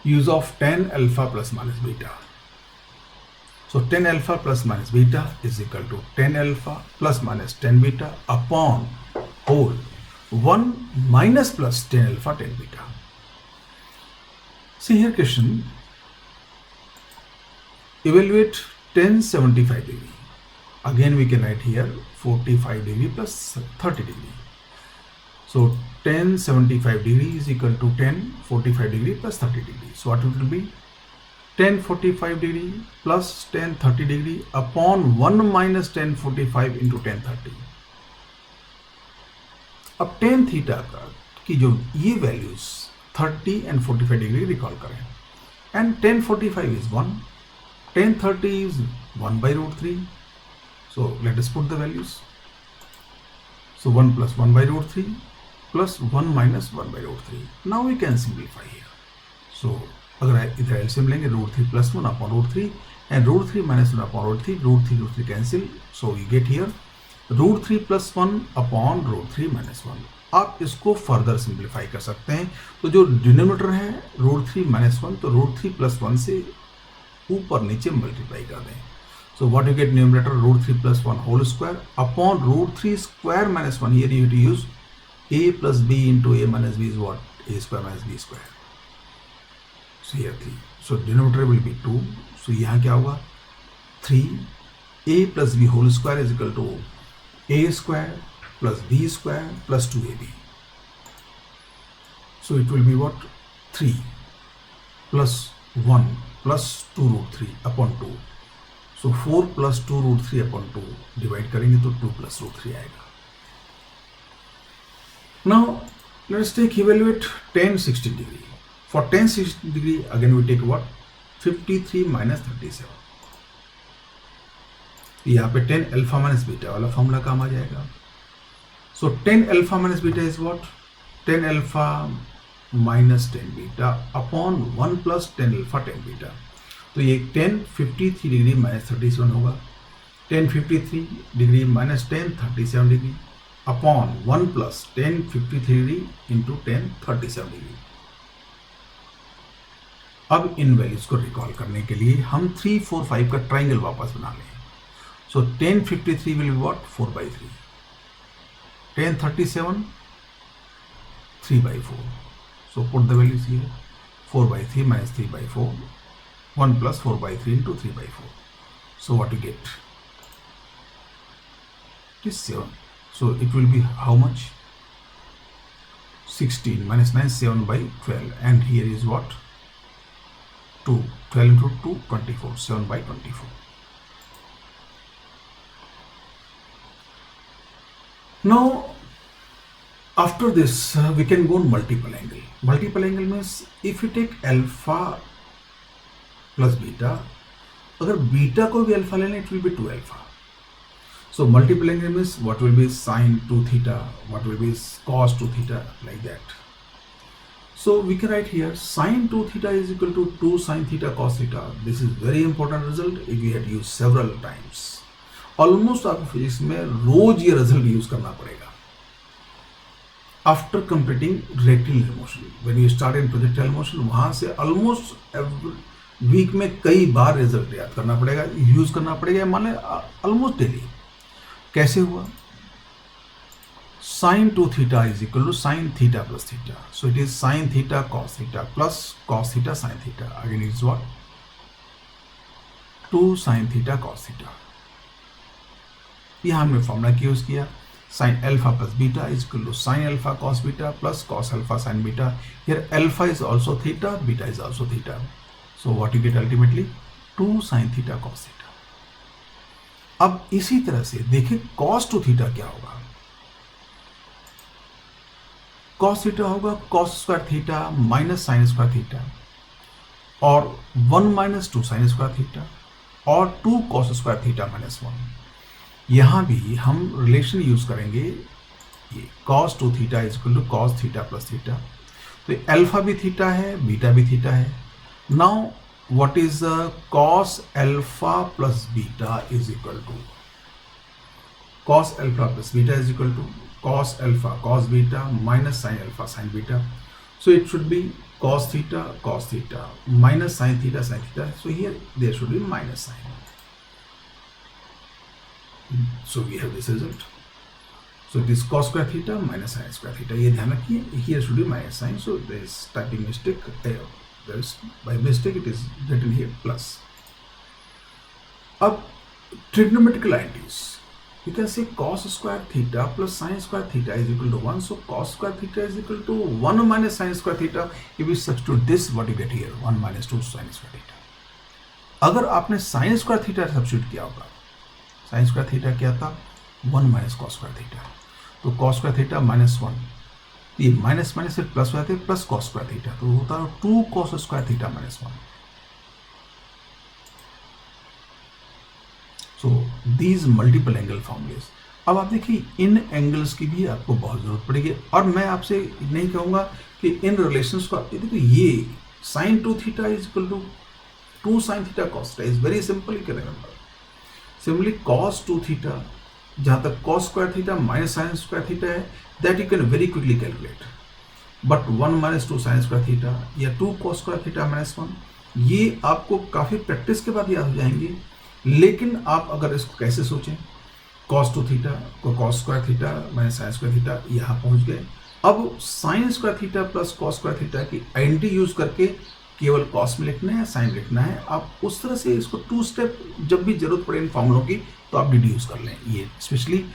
use of tan alpha plus minus beta. So tan alpha plus minus beta is equal to tan alpha plus minus tan beta upon whole 1 minus plus tan alpha tan beta. See here question, evaluate tan 75 degree. Again we can write here 45 degree plus 30 degree. So tan 75 degree is equal to tan 45 degree plus 30 degree. So what it will be? Tan 45 degree plus tan 30 degree upon 1 minus tan 45 into tan 30. अब tan थीटा की जो ये वैल्यूज 30 and 45 डिग्री रिकॉल करें, and tan 45 is 1, tan 30 is 1 by root 3. So let us put the values. So 1 plus 1 by root 3 plus 1 minus 1 by root 3. Now we can simplify here. So अगर इधर एलसीएम लेंगे root 3 plus 1 upon root 3 and root 3 minus 1 upon root 3, root 3 cancel, so you get here root 3 plus 1 upon root 3 minus 1. आप इसको फर्दर सिंप्लीफाई कर सकते हैं. तो जो डिनोमिनेटर है रूट 3 माइनस 1, तो रूट 3 प्लस 1 से ऊपर नीचे मल्टीप्लाई कर दें. So what you get numerator root 3 plus 1 whole square upon root 3 square minus 1. Here you use a plus b into a minus b is what? a square minus b square. So here 3. So denominator will be 2. So यहाँ क्या होगा? 3 a plus b whole square is equal to a square plus b square plus 2ab. So it will be what? 3 plus 1 plus 2 root 3 upon 2. So 4 plus 2 root 3 upon 2 divide करेंगे तो 2 plus root 3 आएगा. Now let's take evaluate tan 60 degree. For tan 60 degree, again we take what? 53 minus 37. यहाँ पे tan alpha minus beta वाला फॉर्मूला काम आ जाएगा. So tan alpha minus beta is what? Tan alpha minus tan beta upon 1 plus tan alpha tan beta. तो ये tan 53 डिग्री minus 37 होगा. tan 53 degree minus tan 37 degree upon 1 plus tan 53 degree into tan 37 degree. अब इन वैल्यूज को रिकॉल करने के लिए हम 3, 4, 5 का ट्राइंगल वापस बना लें. सो tan 53 will be what? 4 by 3. tan 37 3 by 4. So put the values here. 4 by 3 minus 3 by 4. 1 plus 4 by 3 into 3 by 4. So what you get? It is 7. So it will be how much? 16 minus 9, 7 by 12. And here is what? 2. 12 into 2, 24. 7 by 24. Now, after this, we can go on multiple angle. Multiple angle means if you take alpha plus beta, अगर बीटा को भी अल्फा लेना, it will be 2 alpha. So multiple angle means what will be sin 2 theta, what will be cos 2 theta, like that. So we can write here sin 2 theta is equal to 2 sin theta cos theta. This is very important result if we had used several times. Almost आपको फिजिक्स में रोज ये रिजल्ट यूज करना पड़ेगा. After completing rectilinear motion, when you start in projectile motion, वहां से ऑलमोस्ट वीक में कई बार रिजल्ट याद करना पड़ेगा, यूज करना पड़ेगा, मान लें ऑलमोस्ट डेली. कैसे हुआ? sin 2 theta is equal to sin theta plus theta. So it is sin theta cos theta plus cos theta sin theta. Again it is what? 2 sin theta cos theta. यहाँ हमने फॉर्मूला की यूज किया. sin alpha plus beta is equal to sin alpha cos beta plus cos alpha sin beta. Here alpha is also theta, beta is also theta. So what you get ultimately? 2 sin theta cos theta. अब इसी तरह से देखिए cos 2 theta क्या होगा? cos थीटा होगा cos square theta minus sine square theta, और 1 माइनस 2 साइन स्क्वायर थीटा, और 2 cos स्क्वायर थीटा माइनस 1. यहाँ भी हम रिलेशन यूज करेंगे, ये cos 2 theta is equal to cos theta plus theta. तो अल्फा भी थीटा है, बीटा भी थीटा है. Now what is cos alpha plus beta is equal to cos alpha plus beta is equal to cos alpha cos beta minus sin alpha sin beta. So it should be cos theta, minus sin theta, sin theta. So here there should be minus sign. So we have this result. So it is cos square theta minus sin square theta. ये ध्यान रखिए, here should be minus sign. So there is typing mistake. There is by mistake it is written here plus. अब trigonometrical identities. You can say cos square theta plus sin square theta is equal to 1. So cos square theta is equal to 1 minus sin square theta. If you substitute this, what you get here? 1 minus 2 sin square theta. अगर आपने sin square theta substitute किया होगा, sin square theta क्या था? 1 minus cos square theta. तो cos square theta minus 1. ये माइनस माइनस से प्लस हो जाते हैं, प्लस cos square theta. तो होता है 2 cos square theta minus 1. So these multiple angle formulas. अब आप देखिए इन एंगल्स की भी आपको बहुत जरूरत पड़ेगी, और मैं आपसे नहीं कहूँगा कि इन रिलेशंस को आप देखिए, ये sine 2 theta is equal to 2 sine theta cos theta is very simple. You can remember simply cos 2 theta, जहाँ तक cos square theta minus sine square theta है, that you can very quickly calculate. But 1 minus 2 sine square theta या 2 कॉस स्क्वायर थीटा माइनस 1, ये आपको काफ़ी प्रैक्टिस के बाद याद हो जाएंगे. लेकिन आप अगर इसको कैसे सोचें, cos 2 थीटा को cos square theta minus sine square theta, यहाँ पहुँच गए. अब sign square theta plus cos square theta की आइडेंटिटी यूज करके केवल cos में लिखना है, साइन लिखना है. आप उस तरह से इसको 2 स्टेप, जब भी जरूरत पड़े इन फॉर्मूलों की तो आप डिड्यूस कर लें. ये स्पेशली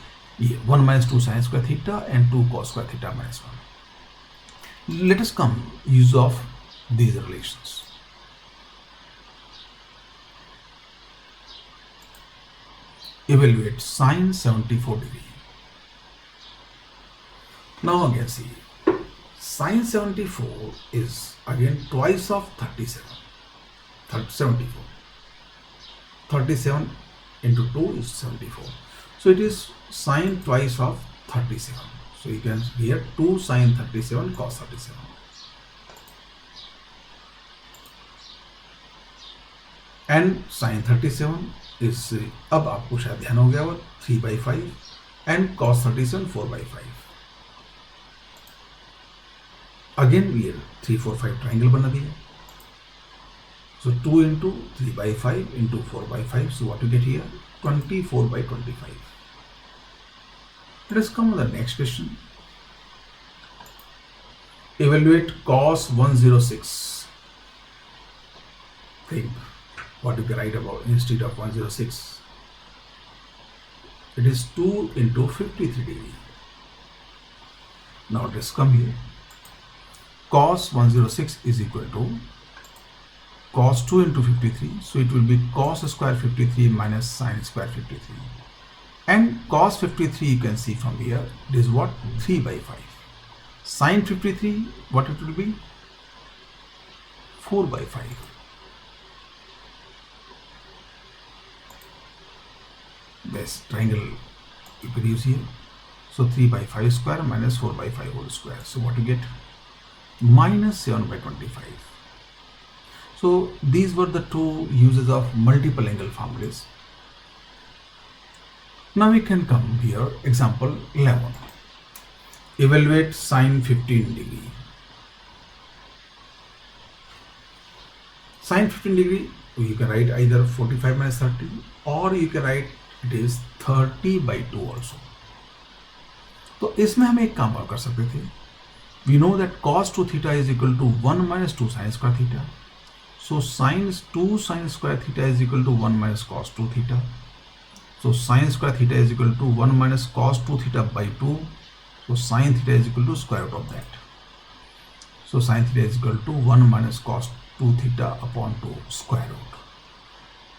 ये 1 minus 2 sine square theta and 2 cos square theta minus 1. Let us come use of these relations. Evaluate sine 74 degree. Now again see, sine 74 is again twice of 37. 74. 37 into 2 is 74. So it is sine twice of 37. So you can here 2 sine 37 cos 37. And sine 37 is, अब आपको शायद ध्यान हो गया वो 3/5 and cos 37 4/5. Again we have 3 4 5 triangle बना दिया. So 2 into 3/5 into 4/5. So what you get here? 24/25. Let us come to the next question. Evaluate cos 106. Think what you can write about instead of 106. It is 2 into 53 degree. Now let's come here. Cos 106 is equal to cos 2 into 53. So it will be cos square 53 minus sin square 53. And cos 53 you can see from here, it is what? 3/5. Sin 53, what it will be? 4/5. This triangle you could use here. So 3/5 square minus 4/5 whole square. So what you get? Minus 7/25. So these were the two uses of multiple angle formulas. Now we can come here. Example 11. Evaluate sine 15 degree. Sine 15 degree, you can write either 45 minus 30, or you can write it is 30/2 also. तो इसमें हम एक काम और कर सकते थे. We know that cos 2 theta is equal to 1 minus 2 sin square theta. So sin 2 sin square theta is equal to 1 minus cos 2 theta. So sin square theta is equal to 1 minus cos 2 theta by 2. So sin theta is equal to square root of that. So sin theta is equal to 1 minus cos 2 theta upon 2 square root.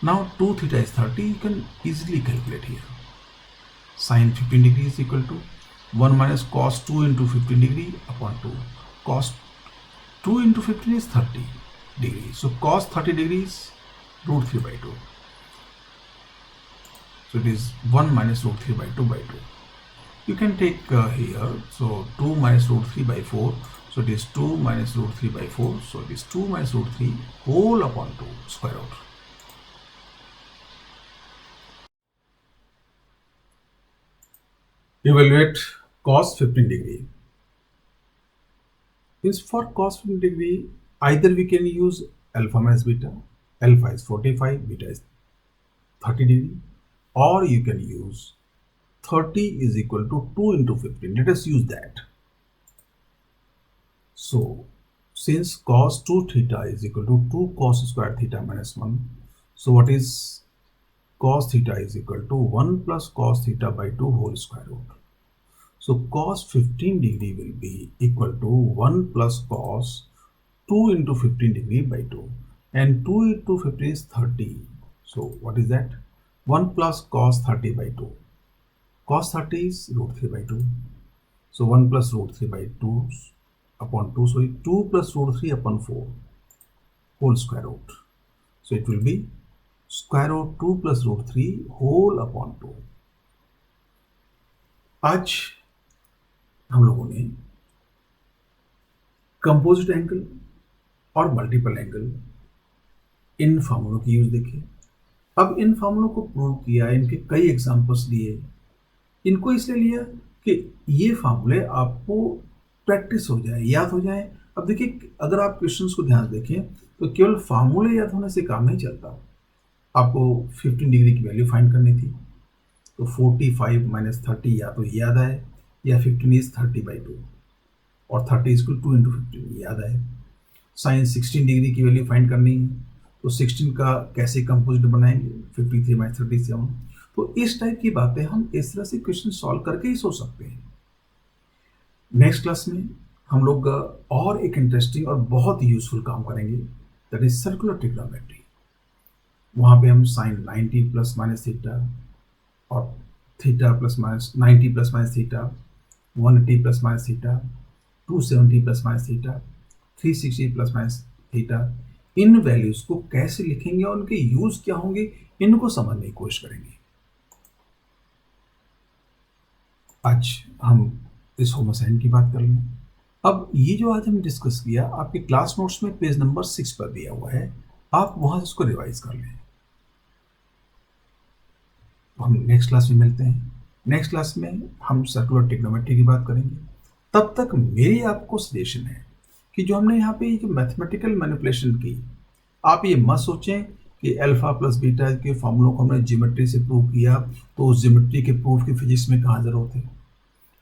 Now 2 theta is 30, you can easily calculate here. Sin 15 degree is equal to 1 minus cos 2 into 15 degree upon 2. Cos 2 into 15 is 30 degree. So cos 30 degrees root 3 by 2. So it is 1 minus root 3 by 2 by 2. You can take here, so 2 minus root 3 by 4. So it is 2 minus root 3 by 4. So it is 2 minus root 3 whole upon 2 square root. Evaluate cos 15 degree. Means for cos 15 degree, either we can use alpha minus beta. Alpha is 45, beta is 30 degree, or you can use 30 is equal to 2 into 15. Let us use that. So since cos 2 theta is equal to 2 cos square theta minus 1, so what is cos theta is equal to 1 plus cos theta by 2 whole square root. So cos 15 degree will be equal to 1 plus cos 2 into 15 degree by 2, and 2 into 15 is 30. So what is that? 1 plus cos 30 by 2. Cos 30 is root 3 by 2. So 1 plus root 3 by 2 upon 2. So 2 plus root 3 upon 4 whole square root. So it will be square root 2 plus root 3 whole upon 2. आज हम लोगों ने कंपोजिट एंगल और मल्टीपल एंगल इन फॉर्मूलों की यूज देखे। अब इन फॉर्मूलों को प्रूव किया, इनके कई एग्जांपल्स लिए। इनको इसलिए लिया कि ये फॉर्मूले आपको प्रैक्टिस हो जाए, याद हो जाए। अब देखिए, अगर आप क्वेश्चंस को ध्यान से देखें तो केवल फॉर्मूले याद होने से काम नहीं चलता। आपको 15 डिग्री की वैल्यू फाइंड करनी थी, तो 45 माइनस 30 या तो याद आए, या 15 इज 30 by 2 और 30 इज 2 into 15 याद आए। साइन 16 डिग्री की वैल्यू फाइंड करनी है, तो 16 का कैसे कंपोजिट बनाएंगे, 53 माइनस 37। तो इस टाइप की बातें हम इस तरह से क्वेश्चन सॉल्व करके ही सोच सकते हैं। नेक्स्ट क्लास में हम लोग और एक इंटरेस्टिंग और बहुत ही यूजफुल काम करेंगे, दैट इज सर्कुलर ट्रिग्नोमेट्री। वहाँ पे हम साइन 90 प्लस माइनस थीटा और theta plus minus 90 plus minus theta, 180 plus minus theta, 270 plus minus theta, 360 plus minus theta, इन वैल्यूज को कैसे लिखेंगे और उनके यूज क्या होंगे, इनको समझने की कोशिश करेंगे। आज हम इस होमोसाइन की बात कर लें। अब ये जो आज हमने डिस्कस किया, आपके क्लास नोट्स में पेज नंबर 6 पर दिया हुआ है, आप वहां से उसको रिवाइज कर लें। हम नेक्स्ट क्लास में मिलते हैं। नेक्स्ट क्लास में हम सर्कुलर ट्रिग्नोमेट्री की बात करेंगे। तब तक मेरी आपको सजेशन है कि जो हमने यहाँ पे एक मैथमेटिकल मैनिपुलेशन की, आप ये मत सोचें कि अल्फा प्लस बीटा के फॉर्मूलों को हमने ज्योमेट्री से प्रूव किया, तो उस ज्योमेट्री के प्रूफ की फिजिक्स में कहाँ जरूरत है।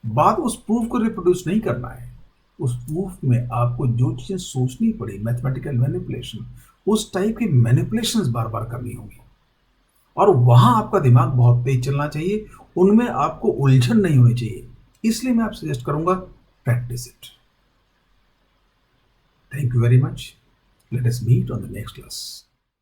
बात उस प्रूफ को रिप्रोड्यूस नहीं करना है, उस प्रूफ में आपको जो चीज़ें सोचनी पड़ी, मैथमेटिकल मैनिपुलेशन, उस टाइप की मैनिपुलेशंस बार बार करनी होंगी, और वहां आपका दिमाग बहुत तेज चलना चाहिए, उनमें आपको उलझन नहीं होनी चाहिए। इसलिए मैं आपसे सजेस्ट करूंगा, practice it. Thank you very much. Let us meet on the next class.